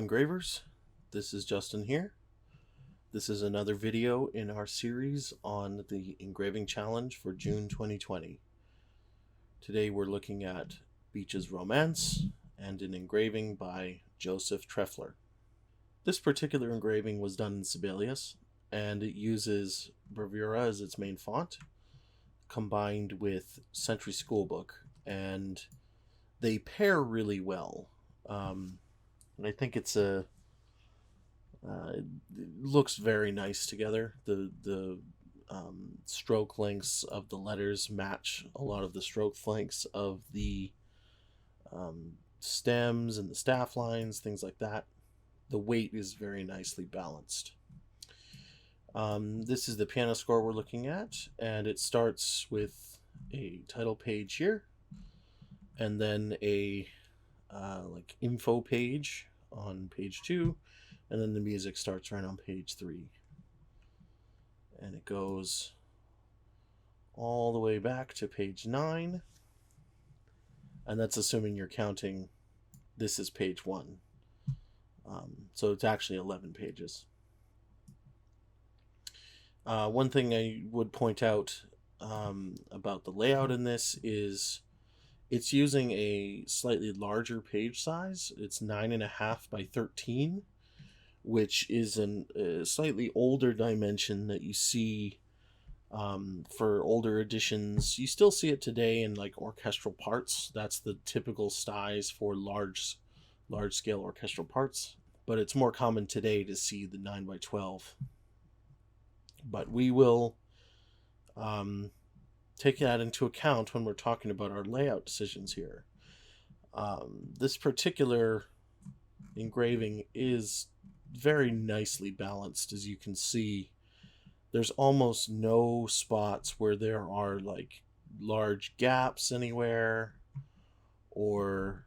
engravers, this is Justin here. This is another video in our series on the Engraving Challenge for June 2020. Today we're looking at Beech's Romance and an engraving by Joseph Trefler. This particular engraving was done in Sibelius, and it uses Bravura as its main font, combined with Century Schoolbook, and they pair really well. And I think it looks very nice together. The stroke lengths of the letters match a lot of the stroke lengths of the stems and the staff lines, things like that. The weight is very nicely balanced. This is the piano score we're looking at, and it starts with a title page here, and then a like info page on page 2, and then the music starts right on page 3, and it goes all the way back to page 9, and that's assuming you're counting this is page 1, so it's actually 11 pages. One thing I would point out about the layout in this is it's using a slightly larger page size. It's 9.5 by 13, which is a slightly older dimension that you see for older editions. You still see it today in like orchestral parts. That's the typical size for large scale orchestral parts, but it's more common today to see the 9 by 12. But we will take that into account when we're talking about our layout decisions here. This particular engraving is very nicely balanced. As you can see, there's almost no spots where there are like large gaps anywhere, or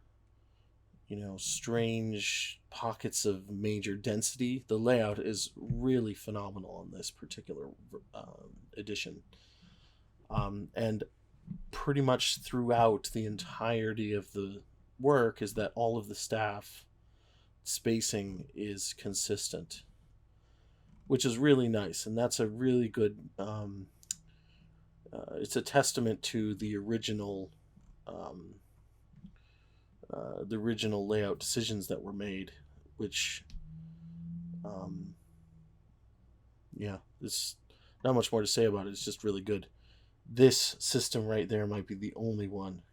strange pockets of major density. The layout is really phenomenal on this particular edition. And pretty much throughout the entirety of the work is that all of the staff spacing is consistent, which is really nice, and that's a really good it's a testament to the original layout decisions that were made, which there's not much more to say about it. It's just really good. This system right there might be the only one.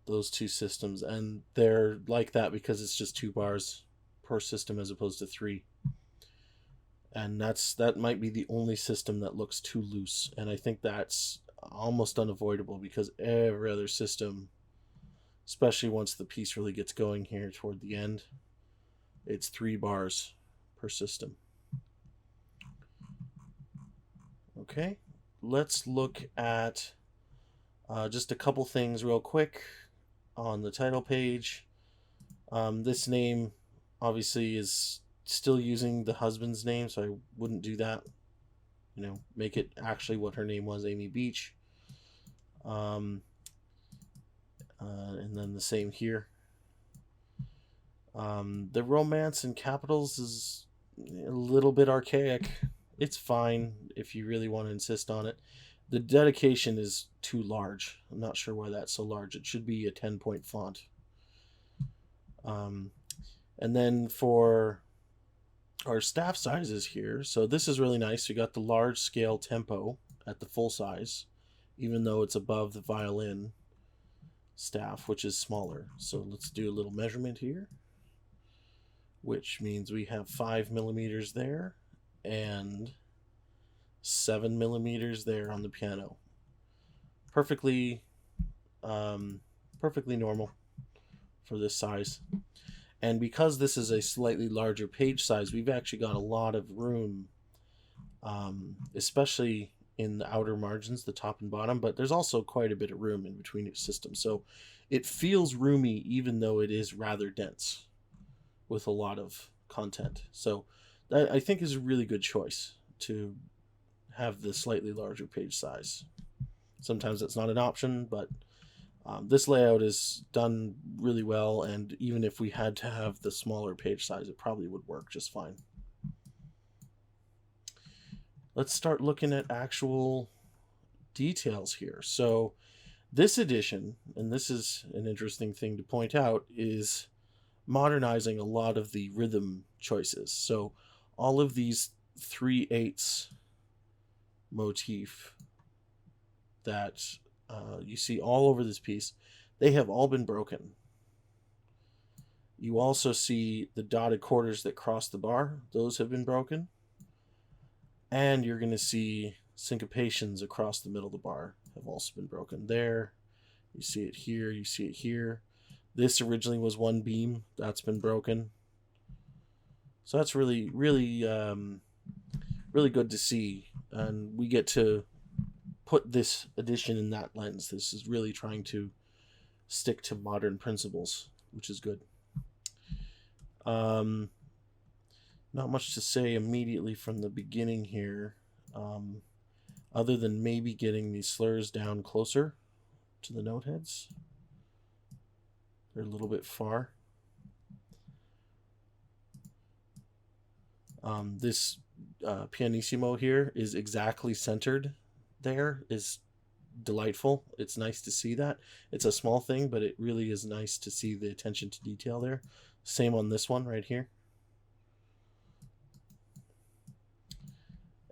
Those two systems, and they're like that because it's just 2 bars per system as opposed to 3. And that might be the only system that looks too loose, and I think that's almost unavoidable because every other system, especially once the piece really gets going here toward the end, it's 3 bars per system. Okay, let's look at just a couple things real quick on the title page. This name obviously is still using the husband's name, so I wouldn't do that. Make it actually what her name was, Amy Beech. And then the same here. The romance in capitals is a little bit archaic. It's fine if you really want to insist on it. The dedication is too large. I'm not sure why that's so large. It should be a 10-point font. And then for our staff sizes here, so this is really nice. We got the large scale tempo at the full size, even though it's above the violin staff, which is smaller. So let's do a little measurement here, which means we have 5 millimeters there and 7 millimeters there on the piano. Perfectly normal for this size. And because this is a slightly larger page size, we've actually got a lot of room, especially in the outer margins, the top and bottom, but there's also quite a bit of room in between each system. So it feels roomy even though it is rather dense with a lot of content. So that, I think, is a really good choice to have the slightly larger page size. Sometimes it's not an option, but This layout is done really well, and even if we had to have the smaller page size, it probably would work just fine. Let's start looking at actual details here. So this edition, and this is an interesting thing to point out, is modernizing a lot of the rhythm choices. So all of these 3/8 motif that you see all over this piece, they have all been broken. You also see the dotted quarters that cross the bar, those have been broken. And you're going to see syncopations across the middle of the bar have also been broken there. You see it here, you see it here. This originally was one beam, that's been broken. So that's really, really, really good to see. And we get to put this edition in that lens. This is really trying to stick to modern principles, which is good. Not much to say immediately from the beginning here, other than maybe getting these slurs down closer to the note heads. They're a little bit far. This pianissimo here is exactly centered there, is delightful. It's nice to see that. It's a small thing, but it really is nice to see the attention to detail there. Same on this one right here.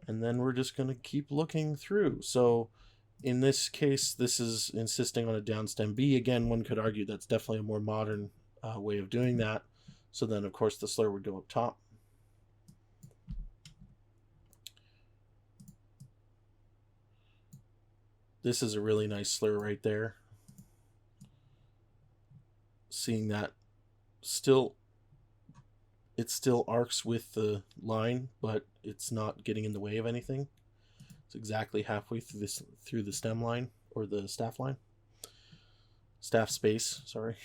And then we're just going to keep looking through. So in this case, this is insisting on a downstem B. Again, one could argue that's definitely a more modern way of doing that. So then, of course, the slur would go up top. This is a really nice slur right there. Seeing that it still arcs with the line, but it's not getting in the way of anything. It's exactly halfway through the stem line, or the staff line. Staff space, sorry.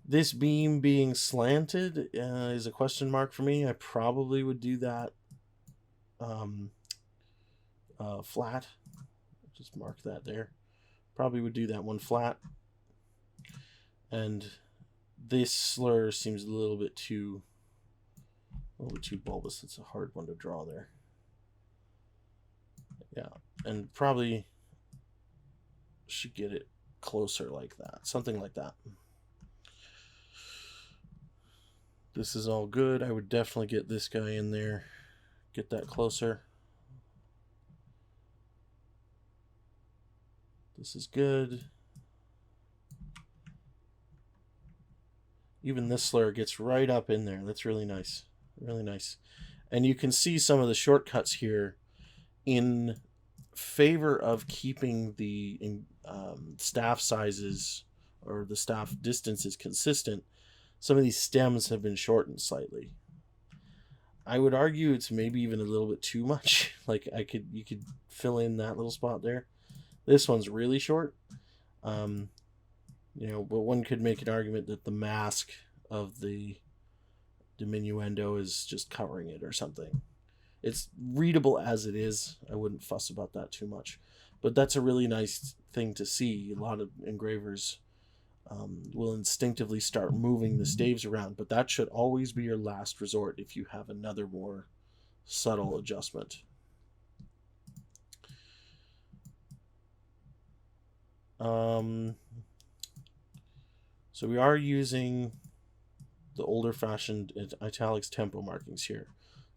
This beam being slanted is a question mark for me. I probably would do that flat. Just mark that there. Probably would do that one flat. And this slur seems a little bit too bulbous. It's a hard one to draw there. Yeah, and probably should get it closer like that. Something like that. This is all good. I would definitely get this guy in there. Get that closer. This is good. Even this slur gets right up in there. That's really nice. Really nice. And you can see some of the shortcuts here in favor of keeping the staff sizes or the staff distances consistent. Some of these stems have been shortened slightly. I would argue it's maybe even a little bit too much. Like you could fill in that little spot there. This one's really short. But one could make an argument that the mask of the diminuendo is just covering it or something. It's readable as it is. I wouldn't fuss about that too much. But that's a really nice thing to see. A lot of engravers will instinctively start moving the staves around, but that should always be your last resort if you have another more subtle adjustment. So we are using the older fashioned italics tempo markings here.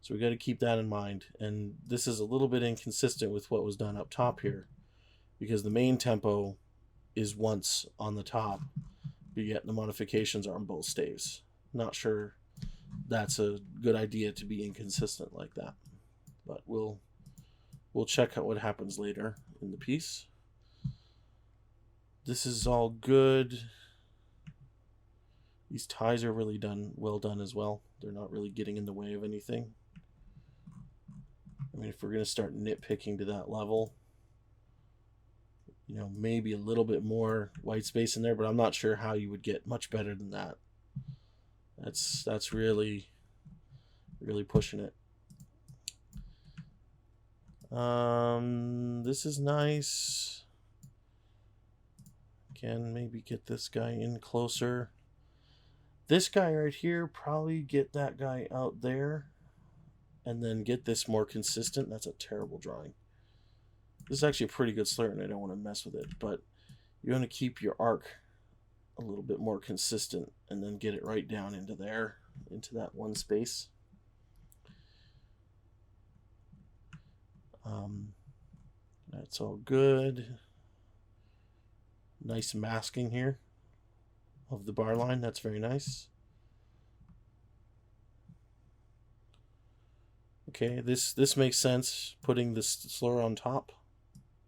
So we got to keep that in mind. And this is a little bit inconsistent with what was done up top here, because the main tempo is once on the top, but yet the modifications are on both staves. Not sure that's a good idea to be inconsistent like that, but we'll check out what happens later in the piece. This is all good. These ties are really well done as well. They're not really getting in the way of anything. I mean, if we're going to start nitpicking to that level, maybe a little bit more white space in there, but I'm not sure how you would get much better than that. That's really, really pushing it. This is nice. Again, maybe get this guy in closer. This guy right here, probably get that guy out there. And then get this more consistent. That's a terrible drawing. This is actually a pretty good slur, and I don't want to mess with it. But you want to keep your arc a little bit more consistent, and then get it right down into there, into that one space. That's all good. Nice masking here of the bar line. That's very nice. Okay, this makes sense, putting this slur on top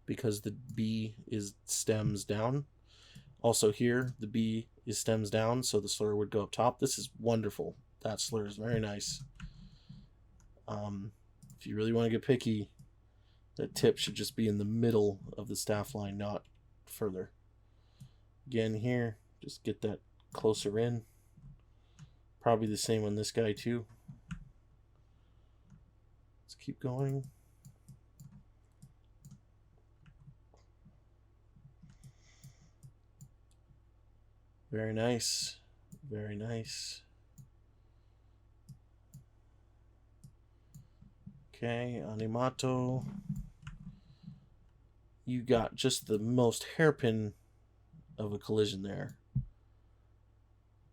because the B is stems down. Also here, the B is stems down, so the slur would go up top. This is wonderful. That slur is very nice. If you really want to get picky, that tip should just be in the middle of the staff line, not further. Again here, just get that closer in. Probably the same on this guy too. Let's keep going. Very nice. Very nice. Okay, animato. You got just the most hairpin of a collision there.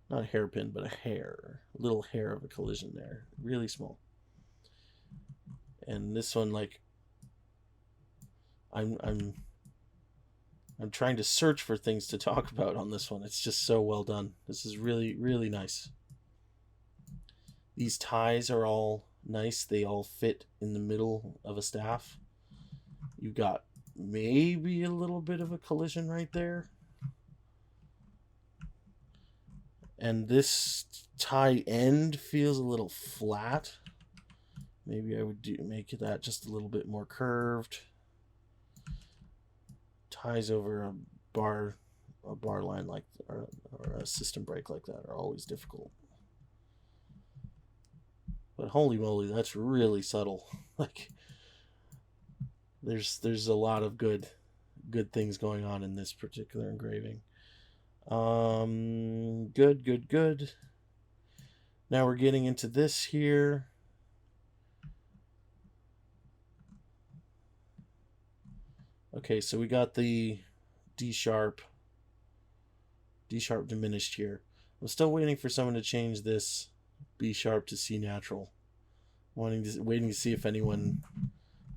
Not a hairpin, but a hair. A little hair of a collision there. Really small. And this one, like, I'm trying to search for things to talk about on this one. It's just so well done. This is really, really nice. These ties are all nice. They all fit in the middle of a staff. You've got maybe a little bit of a collision right there. And this tie end feels a little flat. Maybe I would make that just a little bit more curved. Ties over a bar line like or a system break like that are always difficult. But holy moly, that's really subtle. Like there's a lot of good things going on in this particular engraving. Good. Now we're getting into this here. Okay, so we got the D sharp diminished here. I'm still waiting for someone to change this B sharp to C natural. Waiting to see if anyone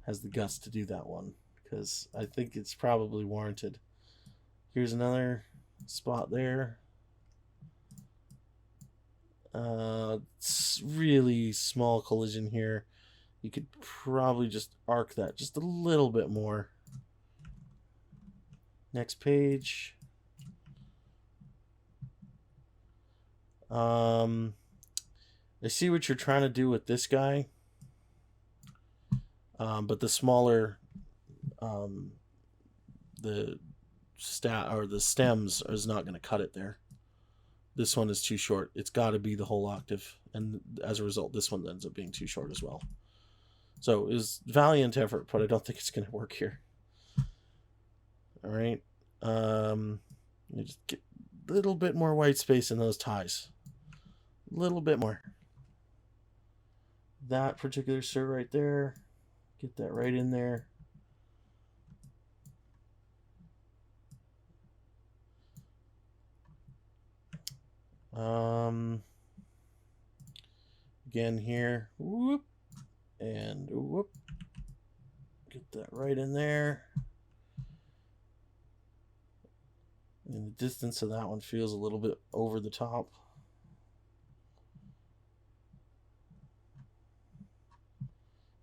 has the guts to do that one, because I think it's probably warranted. Here's another spot there. It's really small collision here. You could probably just arc that just a little bit more. Next page. I see what you're trying to do with this guy, but the smaller the stems is not going to cut it there. This one is too short. It's got to be the whole octave, and as a result, this one ends up being too short as well. So it was valiant effort, but I don't think it's going to work here. All right, just get a little bit more white space in those ties. A little bit more. That particular slur right there, get that right in there. Again here, whoop, and whoop, get that right in there. And the distance of that one feels a little bit over the top.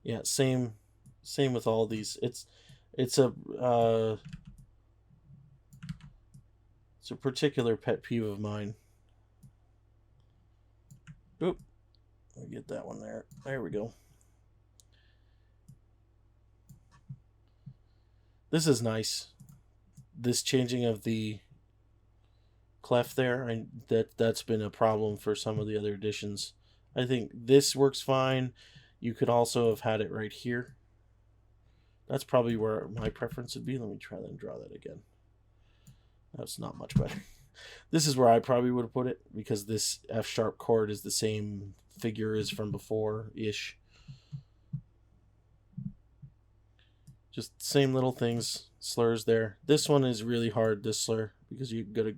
Yeah, same with all these. It's a particular pet peeve of mine. Oop, let me get that one there. There we go. This is nice. This changing of the clef there, that's been a problem for some of the other editions. I think this works fine. You could also have had it right here. That's probably where my preference would be. Let me try and draw that again. That's not much better. This is where I probably would have put it, because this F sharp chord is the same figure as from before-ish. Just same little things, slurs there. This one is really hard, this slur, because you gotta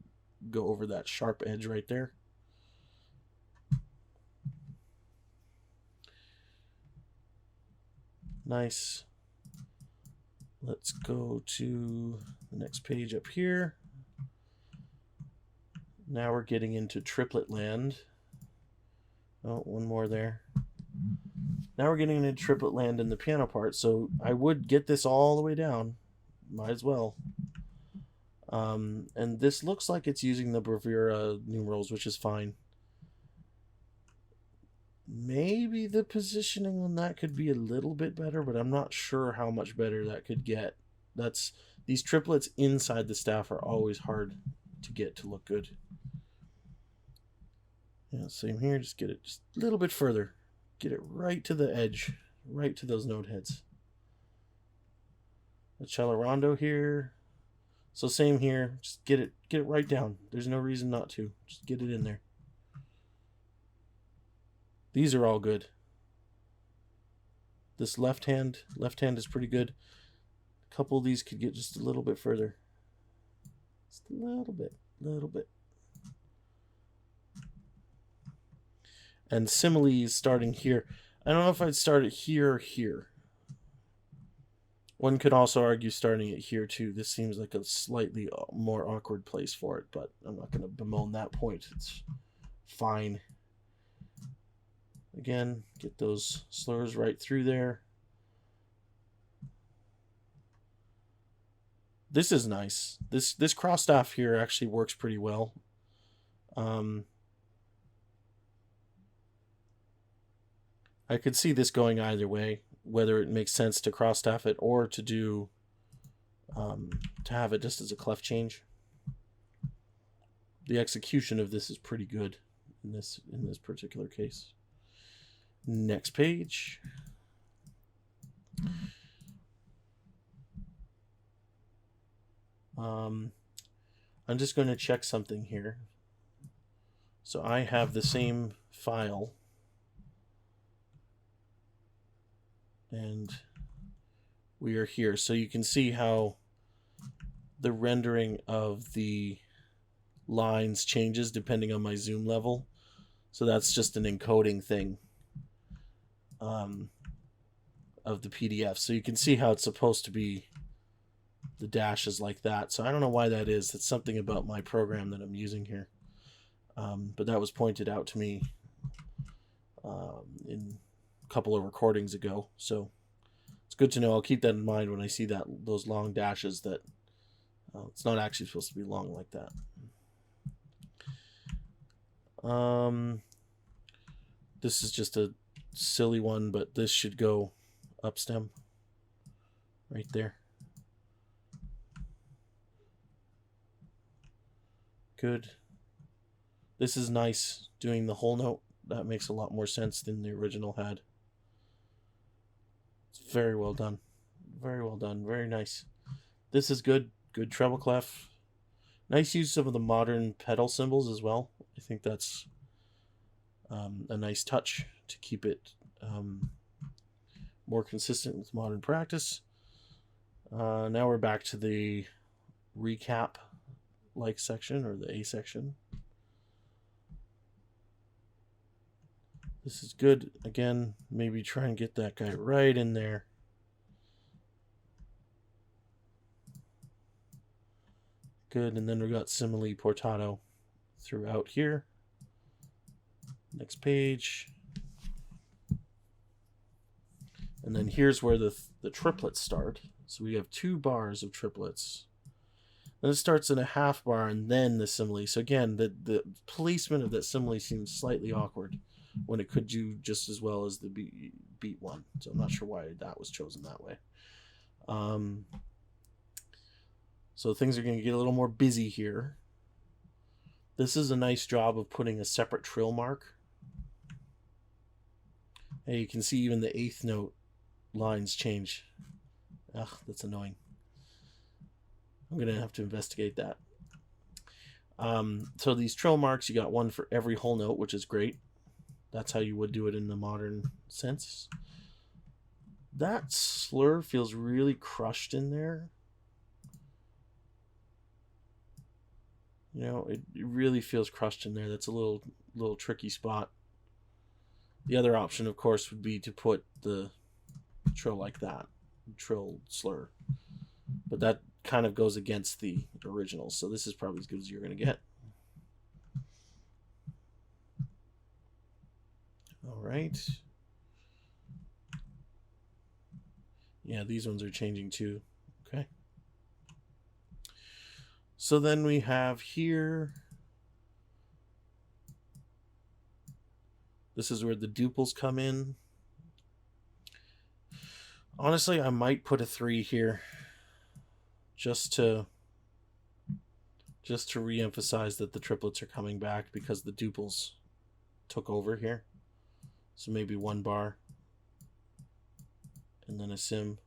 go over that sharp edge right there. Nice. Let's go to the next page up here. Now we're getting into triplet land. Oh, one more there. Now we're getting into triplet land in the piano part, so I would get this all the way down. Might as well. And this looks like it's using the bravura numerals, which is fine. Maybe the positioning on that could be a little bit better, but I'm not sure how much better that could get. These triplets inside the staff are always hard to get to look good. Yeah, same here. Just get it just a little bit further. Get it right to the edge, right to those note heads. A cello rondo here. So same here. Just get it right down. There's no reason not to. Just get it in there. These are all good. This left hand is pretty good. A couple of these could get just a little bit further. Just a little bit. And similes starting here. I don't know if I'd start it here or here. One could also argue starting it here too. This seems like a slightly more awkward place for it, but I'm not going to bemoan that point. It's fine. Again, get those slurs right through there. This is nice. This cross staff here actually works pretty well. I could see this going either way, whether it makes sense to cross staff it or to do to have it just as a clef change. The execution of this is pretty good in this particular case. Next page. I'm just going to check something here. So I have the same file, and we are here. So you can see how the rendering of the lines changes depending on my zoom level. So that's just an encoding thing of the PDF. So you can see how it's supposed to be, the dashes like that. So I don't know why that is. It's something about my program that I'm using here. But that was pointed out to me in a couple of recordings ago. So it's good to know. I'll keep that in mind when I see those long dashes, that it's not actually supposed to be long like that. This is just a silly one, but this should go up stem right there. Good. This is nice, doing the whole note. That makes a lot more sense than the original had. It's very well done. Very well done. Very nice. This is good. Good treble clef. Nice use of the modern pedal symbols as well. I think that's a nice touch to keep it more consistent with modern practice. Now we're back to the recap like section, or the A section. This is good. Again, maybe try and get that guy right in there. Good. And then we got simile portato throughout here. Next page. And then here's where the triplets start. So we have 2 bars of triplets. Then it starts in a half bar and then the simile. So again, the placement of that simile seems slightly awkward when it could do just as well as the beat one. So I'm not sure why that was chosen that way. So things are going to get a little more busy here. This is a nice job of putting a separate trill mark. And you can see even the 8th note lines change. Ugh, that's annoying. I'm going to have to investigate that. So these trill marks, you got one for every whole note, which is great. That's how you would do it in the modern sense. That slur feels really crushed in there. You know, it really feels crushed in there. That's a little tricky spot. The other option, of course, would be to put the trill like that, trill slur. But that kind of goes against the original, so this is probably as good as you're going to get. All right. Yeah, these ones are changing too. Okay. So then we have here, this is where the duples come in. Honestly, I might put a 3 here just to re-emphasize that the triplets are coming back because the duples took over here. So maybe 1 bar and then a sim.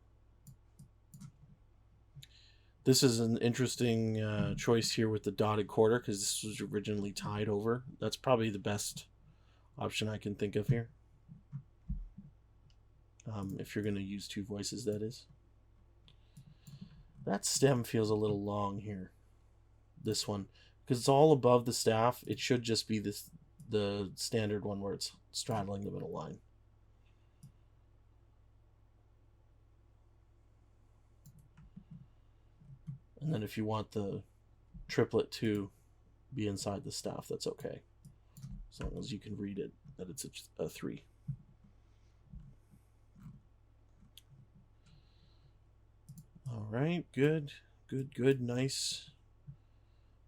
This is an interesting choice here with the dotted quarter because this was originally tied over. That's probably the best option I can think of here. If you're going to use 2 voices, that is. That stem feels a little long here. This one. Because it's all above the staff. It should just be the standard one where it's straddling the middle line. And then if you want the triplet to be inside the staff, that's okay. As long as you can read it, that it's a 3. All right, good, good, good, nice.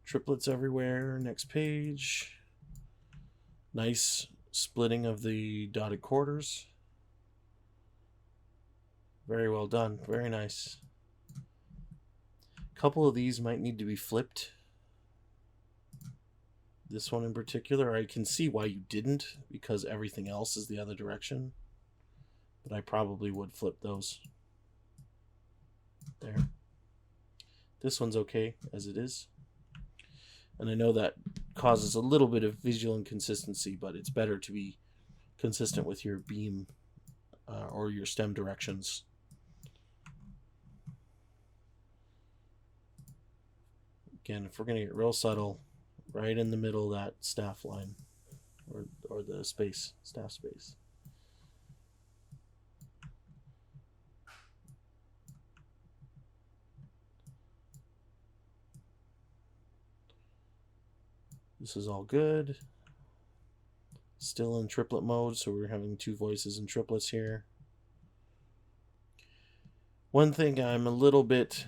Triplets everywhere. Next page. Nice splitting of the dotted quarters. Very well done. Very nice. A couple of these might need to be flipped. This one in particular, I can see why you didn't, because everything else is the other direction. But I probably would flip those. There. This one's okay as it is. And I know that causes a little bit of visual inconsistency, but it's better to be consistent with your beam or your stem directions. Again, if we're going to get real subtle, right in the middle of that staff line or the space, staff space. This is all good. Still in triplet mode, so we're having 2 voices and triplets here. One thing I'm a little bit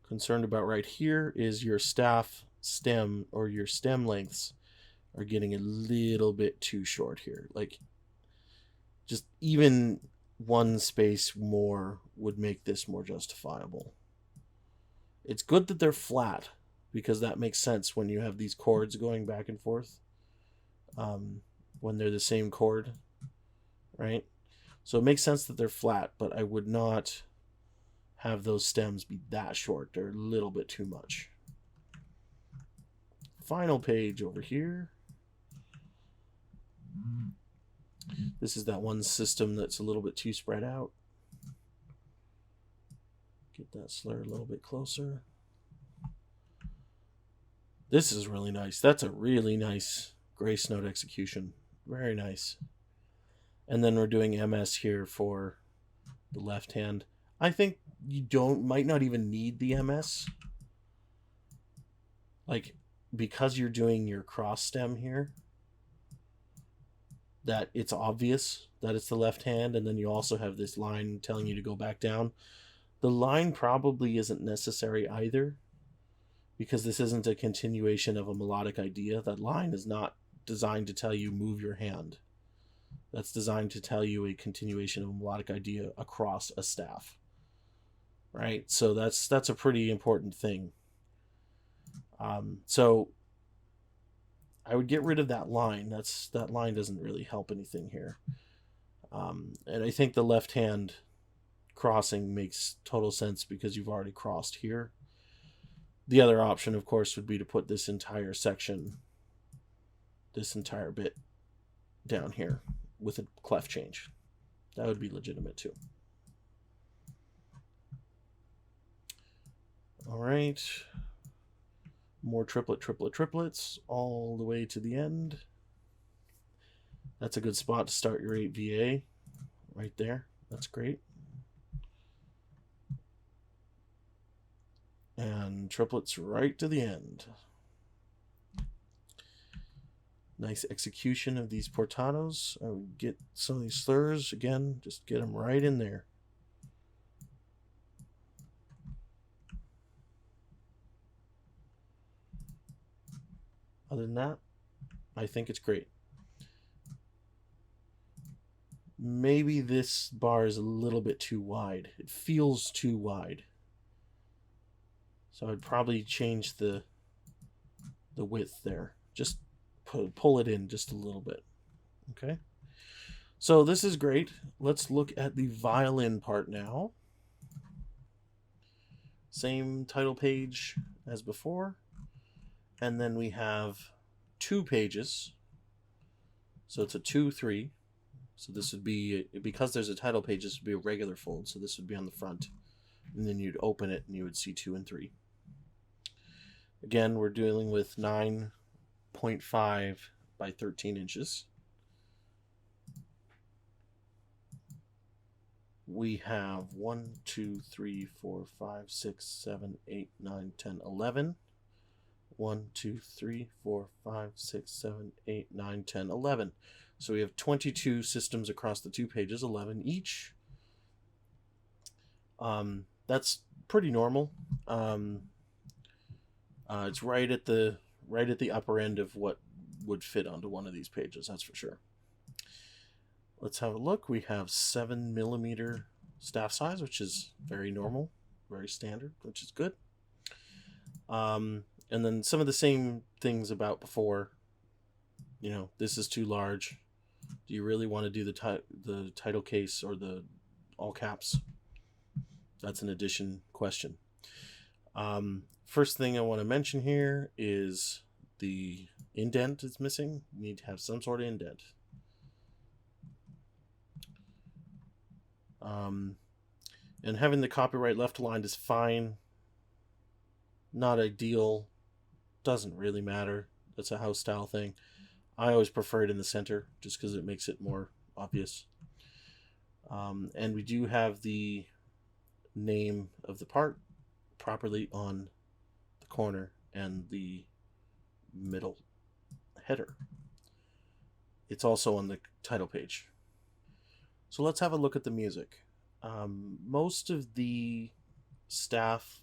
concerned about right here is your staff stem or your stem lengths are getting a little bit too short here. Like, just even 1 space more would make this more justifiable. It's good that they're flat, because that makes sense when you have these chords going back and forth, when they're the same chord, right? So it makes sense that they're flat, but I would not have those stems be that short. They're a little bit too much. Final page over here. This is that one system that's a little bit too spread out. Get that slur a little bit closer. This is really nice. That's a really nice grace note execution. Very nice. And then we're doing MS here for the left hand. I think you might not even need the MS. Like, because you're doing your cross stem here, that it's obvious that it's the left hand, and then you also have this line telling you to go back down. The line probably isn't necessary either, because this isn't a continuation of a melodic idea. That line is not designed to tell you move your hand. That's designed to tell you a continuation of a melodic idea across a staff. Right? So that's a pretty important thing. So I would get rid of that line. That line doesn't really help anything here. And I think the left hand crossing makes total sense because you've already crossed here. The other option, of course, would be to put this entire section, this entire bit down here with a clef change. That would be legitimate too. All right. More triplet, triplet, triplets all the way to the end. That's a good spot to start your 8 VA right there. That's great. And triplets right to the end. Nice execution of these portados. I would get some of these slurs again, just get them right in there. Other than that, I think it's great. Maybe this bar is a little bit too wide. It feels too wide. So I'd probably change the width there. Just pull it in just a little bit. Okay. So this is great. Let's look at the violin part now. Same title page as before. And then we have 2 pages. So it's a 2-3. So this would be, because there's a title page, this would be a regular fold. So this would be on the front. And then you'd open it and you would see 2 and 3. Again, we're dealing with 9.5 by 13 inches. We have 1, 2, 3, 4, 5, 6, 7, 8, 9, 10, 11. 1, 2, 3, 4, 5, 6, 7, 8, 9, 10, 11. So we have 22 systems across the 2 pages, 11 each. That's pretty normal. It's right at the upper end of what would fit onto one of these pages, that's for sure. Let's have a look. We have 7mm staff size, which is very normal, very standard, which is good. And then some of the same things about before. You know, this is too large. Do you really want to do the title case or the all caps? That's an addition question. First thing I want to mention here is the indent is missing. You need to have some sort of indent. And having the copyright left aligned is fine. Not ideal. Doesn't really matter. That's a house style thing. I always prefer it in the center just because it makes it more obvious. And we do have the name of the part properly on the corner and the middle header. It's also on the title page. So let's have a look at the music. Most of the staff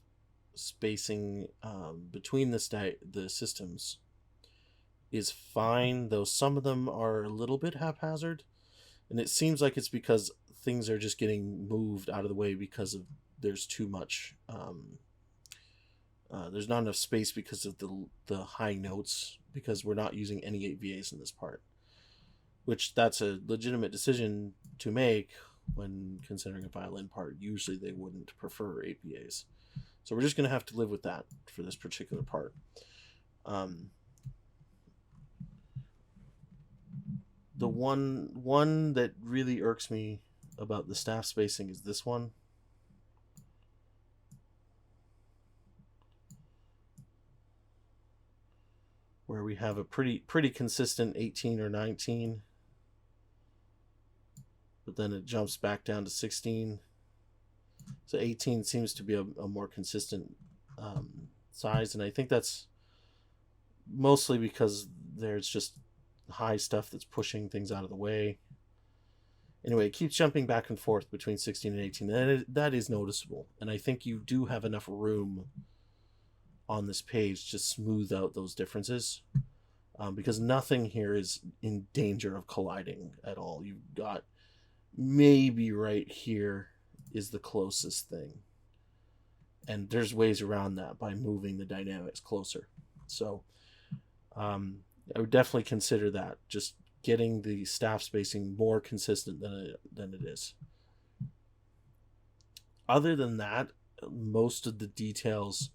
spacing between the systems is fine, though some of them are a little bit haphazard, and it seems like it's because things are just getting moved out of the way because of there's too much. There's not enough space because of the high notes, because we're not using any 8 VAs in this part, which that's a legitimate decision to make when considering a violin part. Usually they wouldn't prefer 8 VAs. So we're just going to have to live with that for this particular part. The one that really irks me about the staff spacing is this one. Where we have a pretty consistent 18 or 19. But then it jumps back down to 16. So 18 seems to be a more consistent size, and I think that's mostly because there's just high stuff that's pushing things out of the way. Anyway, it keeps jumping back and forth between 16 and 18. That is noticeable, and I think you do have enough room on this page to smooth out those differences, because nothing here is in danger of colliding at all. You've got maybe right here is the closest thing, and there's ways around that by moving the dynamics closer. So I would definitely consider that, just getting the staff spacing more consistent than it is. Other than that, most of the details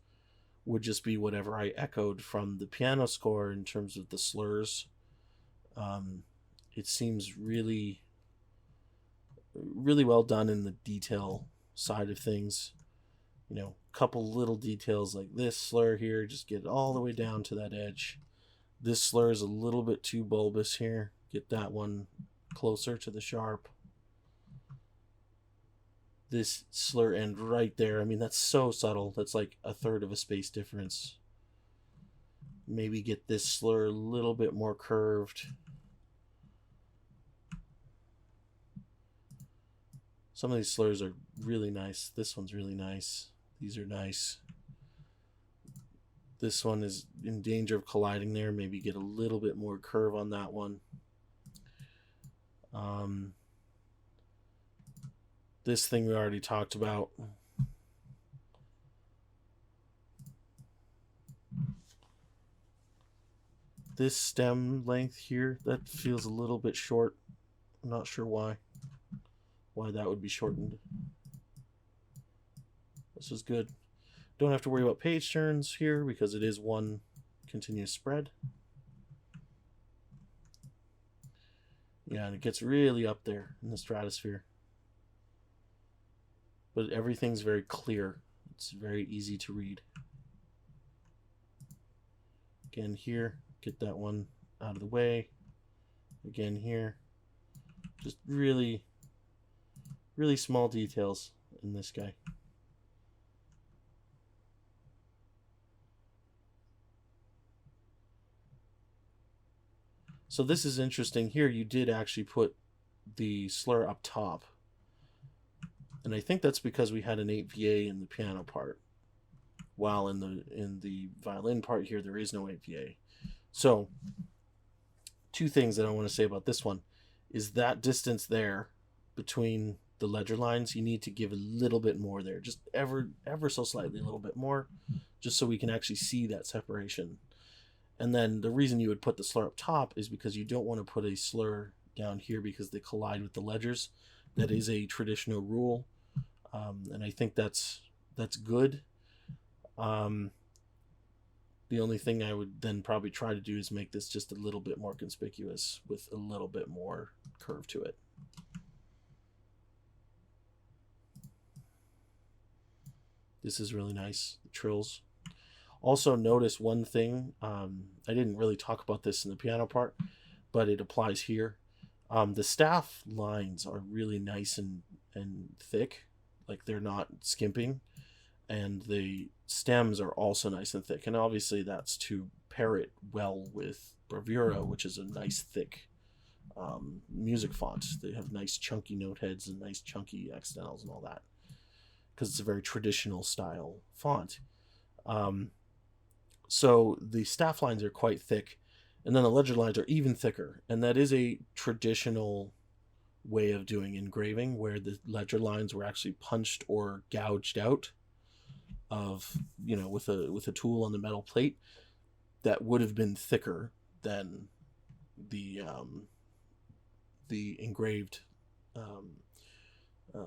would just be whatever I echoed from the piano score in terms of the slurs. It seems really, really well done in the detail side of things. You know, a couple little details like this slur here, just get it all the way down to that edge. This slur is a little bit too bulbous here. Get that one closer to the sharp. This slur end right there, I mean, that's so subtle. That's like a third of a space difference. Maybe get this slur a little bit more curved. Some of these slurs are really nice. This one's really nice. These are nice. This one is in danger of colliding there. Maybe get a little bit more curve on that one. This thing we already talked about. This stem length here, that feels a little bit short. I'm not sure why that would be shortened. This is good. Don't have to worry about page turns here because it is one continuous spread. Yeah, and it gets really up there in the stratosphere. But everything's very clear. It's very easy to read. Again here, get that one out of the way. Again here. Just really, really small details in this guy. So this is interesting. Here you did actually put the slur up top. And I think that's because we had an 8VA in the piano part. While in the violin part here, there is no 8VA. So, two things that I want to say about this one is that distance there between the ledger lines, you need to give a little bit more there. Just ever so slightly a little bit more, just so we can actually see that separation. And then the reason you would put the slur up top is because you don't want to put a slur down here because they collide with the ledgers. That is a traditional rule, and I think that's good. The only thing I would then probably try to do is make this just a little bit more conspicuous with a little bit more curve to it. This is really nice, the trills. Also notice one thing, I didn't really talk about this in the piano part, but it applies here. The staff lines are really nice and thick, like they're not skimping, and the stems are also nice and thick, and obviously that's to pair it well with Bravura, which is a nice thick music font. They have nice chunky note heads and nice chunky accidentals and all that, because it's a very traditional style font. So the staff lines are quite thick, and then the ledger lines are even thicker, and that is a traditional way of doing engraving where the ledger lines were actually punched or gouged out of, you know, with a tool on the metal plate that would have been thicker than the engraved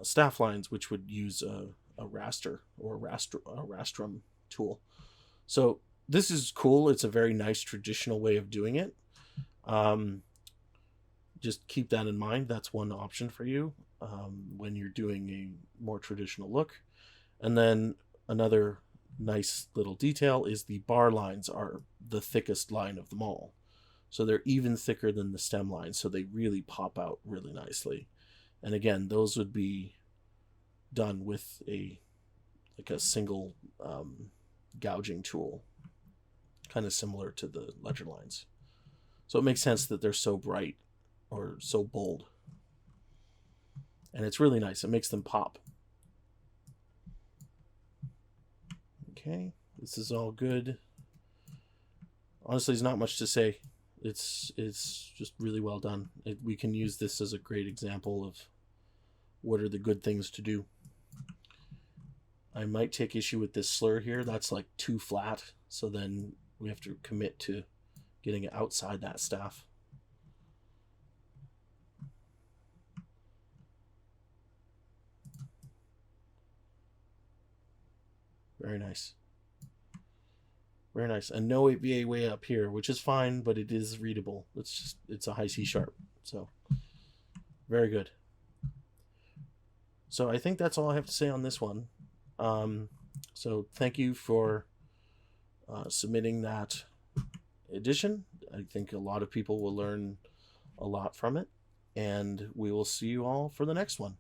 staff lines, which would use a raster or a rastrum tool. So this is cool. It's a very nice traditional way of doing it. Just keep that in mind. That's one option for you when you're doing a more traditional look. And then another nice little detail is the bar lines are the thickest line of them all. So they're even thicker than the stem lines, so they really pop out really nicely. And again, those would be done with a single gouging tool, kind of similar to the ledger lines. So it makes sense that they're so bright or so bold. And it's really nice. It makes them pop. Okay, this is all good. Honestly, there's not much to say. It's just really well done. We can use this as a great example of what are the good things to do. I might take issue with this slur here. That's like too flat. So then we have to commit to getting it outside that staff. Very nice. Very nice. And no 8VA way up here, which is fine, but it is readable. It's a high C sharp. So very good. So I think that's all I have to say on this one. So thank you for submitting that edition. I think a lot of people will learn a lot from it, and we will see you all for the next one.